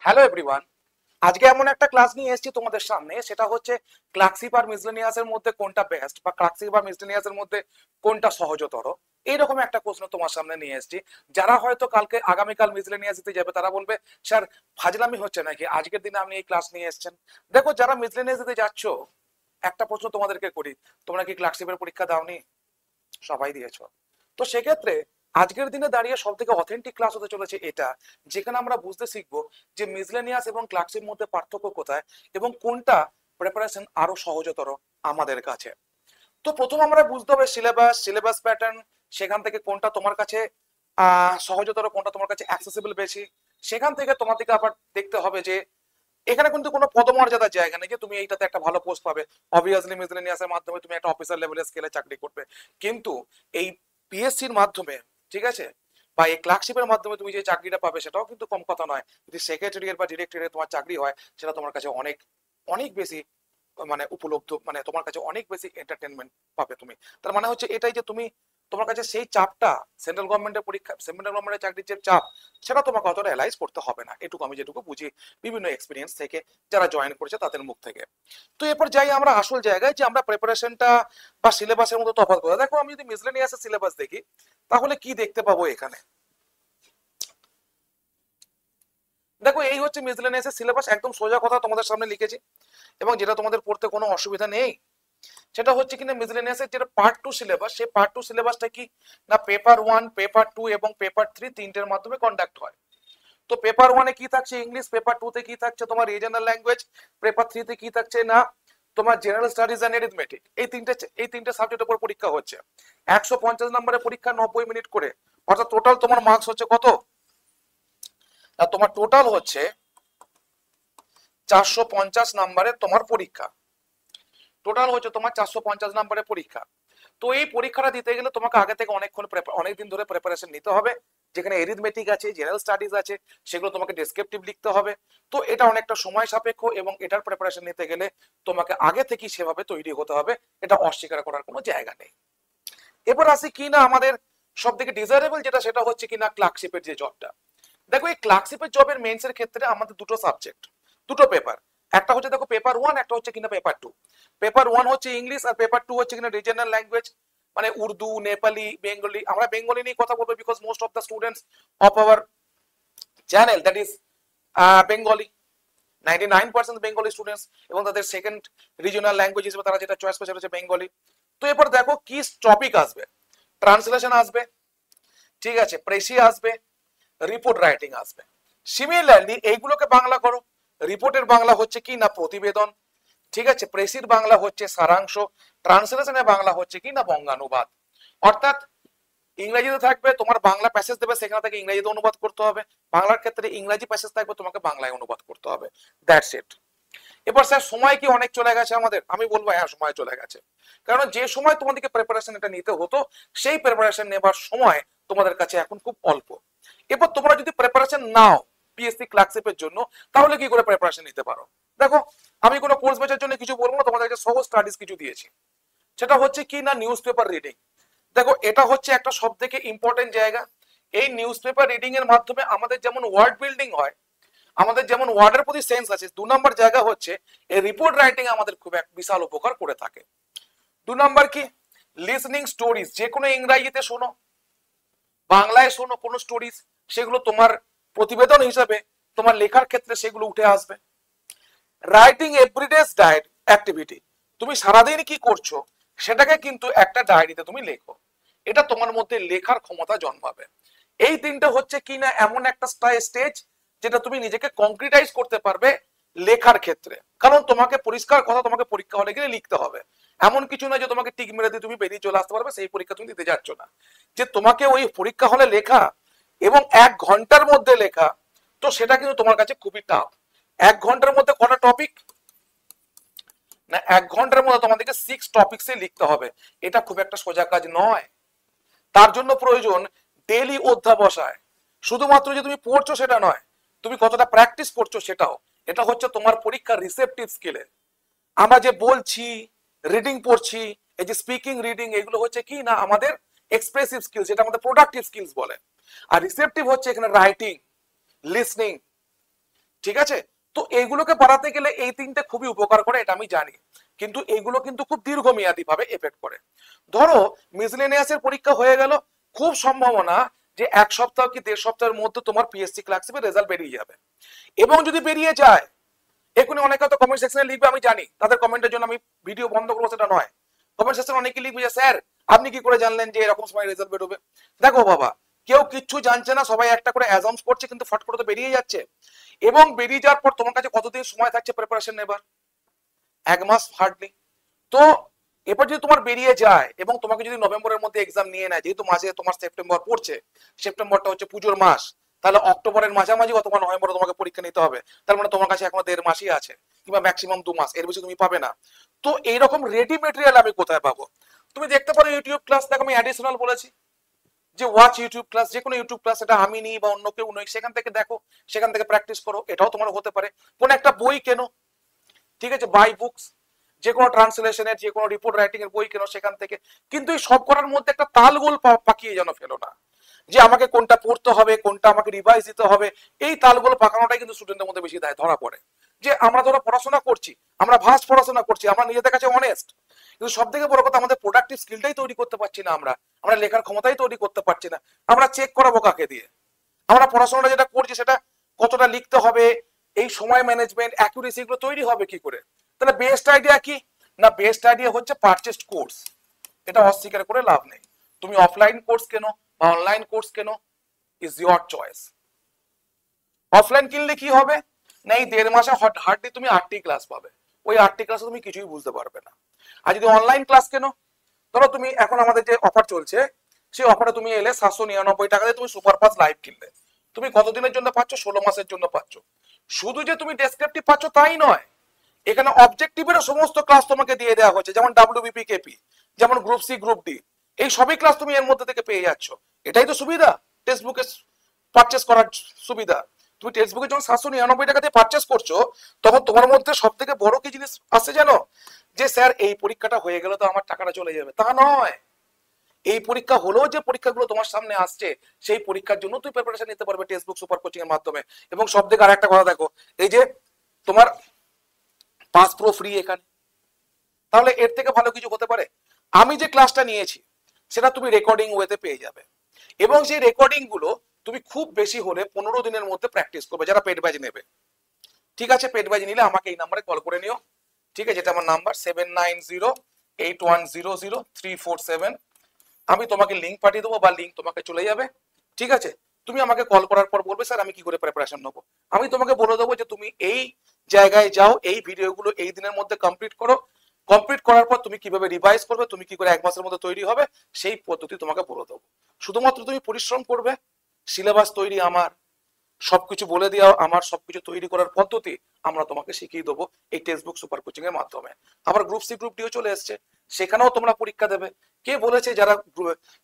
Hello everyone, আজকে এমন একটা ক্লাস নিয়ে এসেছি তোমাদের সামনে, সেটা হচ্ছে ক্লাসিক আর মিসলেনিয়াসের মধ্যে কোনটা বেস্ট, বা ক্লাসিক বা মিসলেনিয়াসের মধ্যে কোনটা সহজতর। এইরকম একটা প্রশ্ন তোমার সামনে নিয়ে এসেছি। যারা হয়তো কালকে আগামীকাল মিসলেনিয়াস দিতে যাবে তারা বলবে, স্যার ফাজলামি হচ্ছে নাকি, আজকের দিনে আপনি এই ক্লাস নিয়ে এসেছেন। দেখো, যারা মিসলেনিয়াস দিতে যাচ্ছ, একটা প্রশ্ন তোমাদেরকে করি, তোমরা কি ক্লাসিকের পরীক্ষা দাওনি? সবাই দিয়েছো। তো সেক্ষেত্রে আজকের দিনে দাঁড়িয়ে সব থেকে অথেন্টিক ক্লাস হতে চলেছে এটা, যেখানে আমরা বুঝতে শিখবো যে মিসলেনিয়াস এবং ক্লাসির মধ্যে পার্থক্য কোথায় এবং কোনটা প্রিপারেশন আরো সহজতর আমাদের কাছে। তো প্রথম আমরা বুঝতে হবে সিলেবাস প্যাটার্ন, সেখান থেকে কোনটা তোমার কাছে সহজতর, কোনটা তোমার কাছে অ্যাক্সেসিবল বেশি। সেখান থেকে তোমাদেরকে আবার দেখতে হবে যে এখানে কিন্তু কোনো পদমর্যাদার জায়গা নেই যে তুমি এইটাতে একটা ভালো পোস্ট পাবে। অবভিয়াসলি মিসলেনিয়াসের মাধ্যমে তুমি একটা অফিসার লেভেলের স্কেলে চাকরি করবে, কিন্তু এই পিএসসির মাধ্যমে, ঠিক আছে, বা এই ক্লার্কশিপের মাধ্যমে তুমি যে চাকরিটা পাবে সেটাও কিন্তু কম কথা নয়। যদি সেক্রেটারিয়েট বা ডিরেক্টরেট তোমার চাকরি হয়, সেটা তোমার কাছে অনেক অনেক বেশি মানে উপলব্ধ, মানে তোমার কাছে অনেক বেশি এন্টারটেনমেন্ট পাবে তুমি। তার মানে হচ্ছে এটাই যে তুমি, তোমার কাছে সেই চাপটা, সেন্ট্রাল গভর্নমেন্টের পরীক্ষা, সেন্ট্রাল গভর্নমেন্টের চাকরির যে চাপ, সেটা তোমাকে অতটা রিয়ালাইজ করতে হবে না। এটুকু আমি যেটুকু বুঝি বিভিন্ন এক্সপিরিয়েন্স থেকে, যারা জয়েন করেছে তাদের মুখ থেকে। তো এরপর যাই আমরা আসল জায়গায়, যে আমরা প্রিপারেশনটা বা সিলেবাসের মধ্যে তফাৎ করে দেখো। আমি যদি মিসলেনিয়াসের সিলেবাস দেখি, তাহলে কি দেখতে পাবো এখানে? দেখো, এই হচ্ছে মিসলেনিয়াসের সিলেবাস, একদম সোজা কথা তোমাদের সামনে লিখেছি, এবং যেটা তোমাদের পড়তে কোনো অসুবিধা নেই। সেটা হচ্ছে কিনা মিসলেনিয়াসের যেটা পার্ট 2 সিলেবাস, সেই পার্ট 2 সিলেবাসটা কি না, পেপার 1, পেপার 2 এবং পেপার 3 তিনটের মাধ্যমে কন্ডাক্ট হয়। তো পেপার 1 এ কি থাকছে ইংলিশ, পেপার 2 তে কি থাকছে তোমার রিজনাল ল্যাঙ্গুয়েজ, পেপার 3 তে কি থাকছে না তোমার জেনারেল স্টাডিজ এন্ড অ্যারিথমেটিক। এই তিনটে সাবজেক্টের উপর পরীক্ষা হচ্ছে। 150 নম্বরের পরীক্ষা, 90 মিনিট করে, অর্থাৎ টোটাল তোমার মার্কস হচ্ছে কত? তোমার টোটাল হচ্ছে 450 নম্বরের তোমার পরীক্ষা। টোটাল হচ্ছে তোমার 450 নম্বরের পরীক্ষা। তো এই পরীক্ষাটা দিতে গেলে তোমাকে আগে থেকে অনেকদিন ধরে প্রিপারেশন নিতে হবে, যেখানে এরিথমেটিক আছে, জেনারেল স্টাডিজ আছে, সেগুলো তোমাকে ডেসক্রিপটিভ লিখতে হবে। তো এটা অনেকটা সময় সাপেক্ষ, এবং এটার প্রিপারেশন নিতে গেলে তোমাকে আগে থেকেই সেভাবে তৈরি হতে হবে, এটা অস্বীকার করার কোনো জায়গা নেই। এবার আসি কি না আমাদের সব থেকে ডিজায়ারেবল যেটা, সেটা হচ্ছে কিনা ক্লার্কশিপের যে জবটা। দেখো, এই ক্লার্কশিপের জবের মেন্সের ক্ষেত্রে আমাদের দুটো সাবজেক্ট, দুটো পেপার। একটা হচ্ছে দেখো পেপার 1, একটা হচ্ছে কিনা পেপার 2। পেপার 1 হচ্ছে ইংলিশ, আর পেপার 2 হচ্ছে কিনা রিজনাল ল্যাঙ্গুয়েজ, মানে উর্দু, নেপালি, বেঙ্গলি। আমরা বেঙ্গলি নিয়ে কথা বলবো, because most of the students of our channel, that is Bengali, 99% Bengali students, এবং তাদের সেকেন্ড রিজনাল ল্যাঙ্গুয়েজ হিসেবে তারা যেটা চয়েস করেছে হচ্ছে বেঙ্গলি। তো এরপর দেখো কি টপিক আসবে, ট্রান্সলেশন আসবে, ঠিক আছে, প্রেসি আসবে, রিপোর্ট রাইটিং আসবে। সিমিলারলি এইগুলোকে বাংলা করো। রিপোর্টের বাংলা হচ্ছে কি না প্রতিবেদন, ঠিক আছে, প্রেসির বাংলা হচ্ছে সারাংশ, ট্রান্সলেশনের বাংলা হচ্ছে কি না বঙ্গানুবাদ। অর্থাৎ ইংরেজিতে থাকবে তোমার বাংলা প্যাসেজ দেবে, সেখানে থেকে ইংরেজিতে অনুবাদ করতে হবে। বাংলার ক্ষেত্রে ইংরেজি প্যাসেজ থাকবে, তোমাকে বাংলায় অনুবাদ করতে হবে। That's it. এবার স্যার সময় কি অনেক চলে গেছে আমাদের? আমি বলবো হ্যাঁ, সময় চলে গেছে। কারণ যে সময় তোমাদেরকে প্রিপারেশন এটা নিতে হতো, সেই প্রিপারেশন নেবার সময় তোমাদের কাছে এখন খুব অল্প। এবার তোমরা যদি প্রিপারেশন নাও পিএসসি ক্লার্কশিপের জন্য, তাহলে কি করে প্রিপারেশন নিতে পারো? দেখো, আমি কোনো কোর্স বেচার জন্য কিছু বলবো না, তোমাদের কাছে সহজ স্টাডিজ কিছু দিয়েছি। সেটা হচ্ছে কি না নিউজ পেপার রিডিং। দেখো, এটা হচ্ছে একটা সব থেকে ইম্পর্টেন্ট জায়গা। এই নিউজ পেপার রিডিং এর মাধ্যমে আমাদের যেমন ওয়ার্ড বিল্ডিং হয়, আমাদের যেমন ওয়ার্ডের প্রতি সেন্স আছে, 2 নম্বর জায়গা হচ্ছে এই রিপোর্ট রাইটিং আমাদের খুব এক বিশাল উপকার করে থাকে। 2 নম্বর কি, লিসনিং স্টোরিজ। যে কোনো ইংরেজিতে শোনো, বাংলায় শোনো কোনো স্টোরিজ, সেগুলো তোমার প্রতিবেদন হিসাবে তোমার লেখার ক্ষেত্রে সেগুলো উঠে আসবে। রাইটিং এভরিডেজ ডায়েরি অ্যাক্টিভিটি, তুমি সারাদিন কি করছো সেটাকে কিন্তু একটা ডায়েরিতে তুমি লেখো, এটা তোমার মধ্যে লেখার ক্ষমতা জন্মাবে। এই তিনটা হচ্ছে কিনা এমন একটা স্টেজ যেটা তুমি নিজেকে কংক্রিটাইজ করতে পারবে লেখার ক্ষেত্রে। কারণ তোমাকে পরিষ্কার কথা, তোমাকে পরীক্ষা হলে গেলে লিখতে হবে। এমন কিছু না যে তোমাকে টিক মেরে দিয়ে তুমি বেরিয়ে চলে আসতে পারবে, সেই পরীক্ষা তুমি দিতে যাচ্ছ না। যে তোমাকে ওই পরীক্ষা হলে লেখা এবং 1 ঘন্টার মধ্যে লেখা, তো সেটা কিন্তু তোমার কাছে খুবই টাফ। 1 ঘন্টার মধ্যে কটা টপিক না, 1 ঘন্টার মধ্যে তোমাদেরকে 6 টপিকসে লিখতে হবে। এটা খুব একটা সোজা কাজ নয়। তার জন্য প্রয়োজন ডেইলি অধ্যাবসায়। শুধুমাত্র যে তুমি পড়ছো সেটা নয়, তুমি কতটা প্র্যাকটিস করছো সেটাও। এটা হচ্ছে তোমার পরীক্ষার রিসেপটিভ স্কিলে। আমরা যে বলছি, রিডিং পড়ছি, এই যে স্পিকিং, রিডিং, এগুলো হচ্ছে কি না আমাদের এক্সপ্রেসিভ স্কিলস, যেটা আমাদের প্রোডাক্টিভ স্কিলস বলে। আর রিসেপটিভ হচ্ছে এখানে রাইটিং, লিসনিং, ঠিক আছে? তো এইগুলোকে বাড়াতে গেলে এই তিনটে খুবই উপকার করে, এটা আমি জানি, কিন্তু এইগুলো কিন্তু খুব দীর্ঘমেয়াদী ভাবে এফেক্ট করে। ধরো মিসলেনিয়াসের পরীক্ষা হয়ে গেল, খুব সম্ভাবনা যে 1 সপ্তাহ কি 1.5 সপ্তাহের মধ্যে তোমার পিএসসি ক্লার্কশিপের রেজাল্ট বেরিয়ে যাবে। এবং যদি বেরিয়ে যায়, এখনই অনেকে তো কমেন্ট সেকশনে লিখবে, আমি জানি তাদের কমেন্টের জন্য আমি ভিডিও বন্ধ করবো সেটা নয়। কমেন্ট সেকশনে অনেকে লিখবে যে স্যার আপনি কি করে জানলেন যে এরকম সময় রেজাল্ট বেরোবে? দেখো বাবা, কেউ কিচ্ছু জানছে না, সবাই একটা করে অ্যাজাম্পশন করছে, কিন্তু ফট করে তো বেরিয়ে যাচ্ছে। এবং বেরিয়ে যাওয়ার পর তোমার কাছে কতদিন সময় থাকছে প্রিপারেশন নেবার? 1 মাস হার্ডলি। তো এবার যদি তোমার বেরিয়ে যায় এবং তোমাকে যদি নভেম্বরের মধ্যে এক্সাম নিয়ে নেয়, যেহেতু মাঝে তোমার সেপ্টেম্বর পড়ছে, সেপ্টেম্বরটা হচ্ছে পুজোর মাস, তাহলে অক্টোবরের মাঝামাঝি অথবা নভেম্বরে তোমাকে পরীক্ষা নিতে হবে। তার মানে তোমার কাছে এখনো 1.5 মাসই আছে, কিংবা ম্যাক্সিমাম 2 মাস, এর বেশি তুমি পাবে না। তো এইরকম রেডি মেটেরিয়াল আমি কোথায় পাবো? তুমি দেখতে পারো ইউটিউব ক্লাস, দেখো আমি অ্যাডিশনাল বলেছি যে ওয়াচ ইউটিউব ক্লাস, যে কোনো ইউটিউব ক্লাস, এটা আমি নিই বা অন্য কেউ নই, সেখান থেকে দেখো, সেখান থেকে প্র্যাকটিস করো, এটাও তোমার হতে পারে। কোন একটা বই কেনো, ঠিক আছে, বাই বুকস, যে কোনো ট্রান্সলেশনের, যে কোনো রিপোর্ট রাইটিং এর বই কেনো সেখান থেকে। কিন্তু এই সব করার মধ্যে একটা তালগোল পাকিয়ে যেন ফেলো না, যে আমাকে কোনটা পড়তে হবে, কোনটা আমাকে রিভাইজ দিতে হবে। এই তালগোল পাকানোটাই কিন্তু স্টুডেন্টের মধ্যে বেশি ধরা পড়ে। যে আমরা ধরো পড়াশোনা করছি, আমরা ভাস্ট পড়াশোনা করছি, আমরা নিজেদের কাছে অনেস্ট, কিন্তু সব থেকে বড় কথা আমাদের প্রোডাক্টিভ স্কিলটাই তৈরি করতে পারছি না, আমরা আমরা লেখার ক্ষমতাই তৈরি করতে পারছি না। আমরা চেক করাবো কাকে দিয়ে? আমরা পড়াশোনাটা যেটা করছি সেটা কতটা লিখতে হবে, এই সময় ম্যানেজমেন্ট, অ্যাকুরেসি, এগুলো তৈরি হবে কি করে? তাহলে বেস্ট আইডিয়া কি? না, বেস্ট আইডিয়া হচ্ছে পারচেসড কোর্স। এটা অস্বীকার করে লাভ নেই। তুমি অফলাইন কোর্স কেনো বা অনলাইন কোর্স কেনো, ইজ ইয়োর চয়েস। অফলাইন কিনলে কি হবে না, এই 1.5 মাসে হার্ডলি তুমি 8টি ক্লাস পাবে, ওই 8টি ক্লাসে তুমি কিছুই বুঝতে পারবে না। আর যদি অনলাইন ক্লাস কেনো, ধরো তুমি এখন আমাদের যে অফার চলছে, সেই অফারে তুমি এলে 799 টাকা দিয়ে তুমি সুপার পাস লাইভ কিনলে, তুমি কতদিনের জন্য পাচ্ছ? 16 মাসের জন্য পাচ্ছ। শুধু যে তুমি ডেসক্রিপটিভ পাচ্ছ তাই নয়, এখানে অবজেক্টিভেরও সমস্ত ক্লাস তোমাকে দিয়ে দেওয়া হয়েছে, যেমন ডাব্লিউবিপি কেপি, যেমন গ্রুপ সি গ্রুপ ডি, এই সবই ক্লাস তুমি এর মধ্যে থেকে পেয়ে যাচ্ছ। এটাই তো সুবিধা টেক্সট বুকে পারচেস করার সুবিধা। তুমি টেক্সট বুকে যখন 799 টাকা দিয়ে পারচেস করছো, তখন তোমার মধ্যে সব থেকে বড় কি জিনিস আসছে জানো? যে স্যার এই পরীক্ষাটা হয়ে গেলে তো আমার টাকাটা চলে যাবে। তা নয়, এই পরীক্ষা হলেও যে পরীক্ষাগুলো তোমার সামনে আসছে, সেই পরীক্ষার জন্য তুই প্রিপারেশন নিতে পারবে টেক্সট বুক সুপার কোচিং এর মাধ্যমে। এবং সব থেকে আরেকটা কথা দেখো, এই যে তোমার পাস প্রো ফ্রি এখানে, তাহলে এর থেকে ভালো কিছু হতে পারে? আমি যে ক্লাসটা নিয়েছি সেটা তুমি রেকর্ডিং ওয়েতে পেয়ে যাবে, এবং সেই রেকর্ডিং গুলো তুমি খুব বেশি হলে 15 দিনের মধ্যে প্র্যাকটিস করবে, যারা পেড ব্যাচ নেবে। ঠিক আছে, পেড ব্যাচ নিলে আমাকে এই নাম্বারে কল করে নিও, ঠিক আছে, যেটা আমার নাম্বার 7908100347। আমি তোমাকে লিঙ্ক পাঠিয়ে দেবো বা লিঙ্ক তোমাকে চলে যাবে। ঠিক আছে, তুমি আমাকে কল করার পর বলবে স্যার আমি কি করে প্রিপারেশন নেবো। আমি তোমাকে বলে দেবো যে তুমি এই জায়গায় যাও, এই ভিডিওগুলো এই দিনের মধ্যে কমপ্লিট করো, কমপ্লিট করার পর তুমি কিভাবে রিভাইজ করবে, তুমি কি করে 1 মাসের মধ্যে তৈরি হবে, সেই পদ্ধতি তোমাকে বলে দেবো। শুধুমাত্র তুমি পরিশ্রম করবে, সিলেবাস তৈরি আমার, সবকিছু বলে দেওয়া আমার, সবকিছু তৈরি করার পদ্ধতি আমরা তোমাকে শিখিয়ে দেবো এই টেক্সট বুক সুপার কোচিং এর মাধ্যমে। আবার গ্রুপ সি গ্রুপ ডিও চলে এসছে, সেখানেও তোমরা পরীক্ষা দেবে। কে বলেছে যারা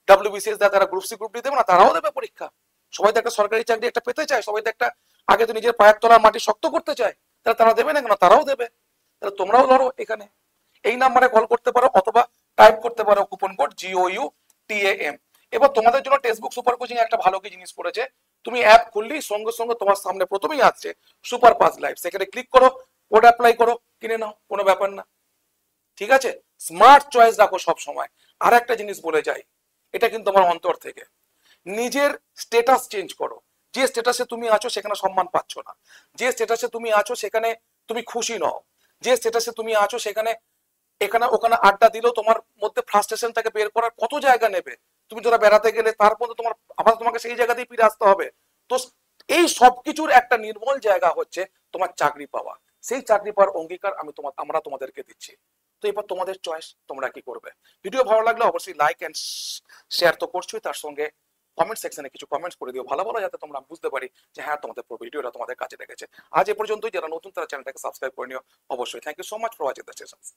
ডাব্লিউবিসিএস দেয় তারা গ্রুপ সি গ্রুপ ডি দেবে না? তারাও দেবে পরীক্ষা। সবাই তো একটা সরকারি চাকরি একটা পেতে চায়, সবাই তো একটা আগে তো নিজের পায়ের তলার মাটি শক্ত করতে চায়, তাহলে তারা দেবে না কেন? তারাও দেবে। তাহলে তোমরাও ধরো এখানে এই নাম্বারে কল করতে পারো অথবা টাইপ করতে পারো কুপন কোড GOUTAM। এবার তোমাদের জন্য টেক্সট বুক সুপার কোচিং একটা ভালো কি জিনিস করেছে, তুমি অ্যাপ খুললেই সঙ্গে সঙ্গে তোমার সামনে প্রথমেই আসছে সুপার পাস লাইভ, সেখানে ক্লিক করো, কোড অ্যাপ্লাই করো, কিনে নাও, কোনো ব্যাপার না। ঠিক আছে, স্মার্ট চয়েস রাখো সব সময়। আর একটা জিনিস বলে যাই, এটা কিন্তু আমার অন্তর থেকে, নিজের স্ট্যাটাস চেঞ্জ করো। যে স্ট্যাটাসে তুমি আছো সেখানে সম্মান পাচ্ছ না, যে স্ট্যাটাসে তুমি আছো সেখানে তুমি খুশি নও, যে স্ট্যাটাসে তুমি আছো সেখানে এখানে ওখানে আড্ডা দিলেও তোমার মধ্যে ফ্রাস্ট্রেশন থেকে বের করার কত জায়গা নেবে। তুমি যারা বেড়াতে গেলে তারপর তোমার আবার তোমাকে সেই জায়গাতেই ফিরে আসতে হবে। তো এই সবকিছুর একটা নির্মল জায়গা হচ্ছে তোমার চাকরি পাওয়া। সেই চাকরি পাওয়ার অঙ্গীকার আমরা তোমাদেরকে দিচ্ছি। তো এবার তোমাদের চয়েস, তোমরা কি করবে। ভিডিও ভালো লাগলে অবশ্যই লাইক এন্ড শেয়ার তো করছোই, তার সঙ্গে কমেন্ট সেকশনে কিছু কমেন্টস করে দিও ভালো ভালো, যাতে তোমরা বুঝতে পারি যে হ্যাঁ তোমাদের ভিডিওটা তোমাদের কাছে লেগেছে। আজ এ পর্যন্তই, যারা নতুন তারা চ্যানেলটাকে সাবস্ক্রাইব করে নিও অবশ্যই। Thank you so much for watching the sessions.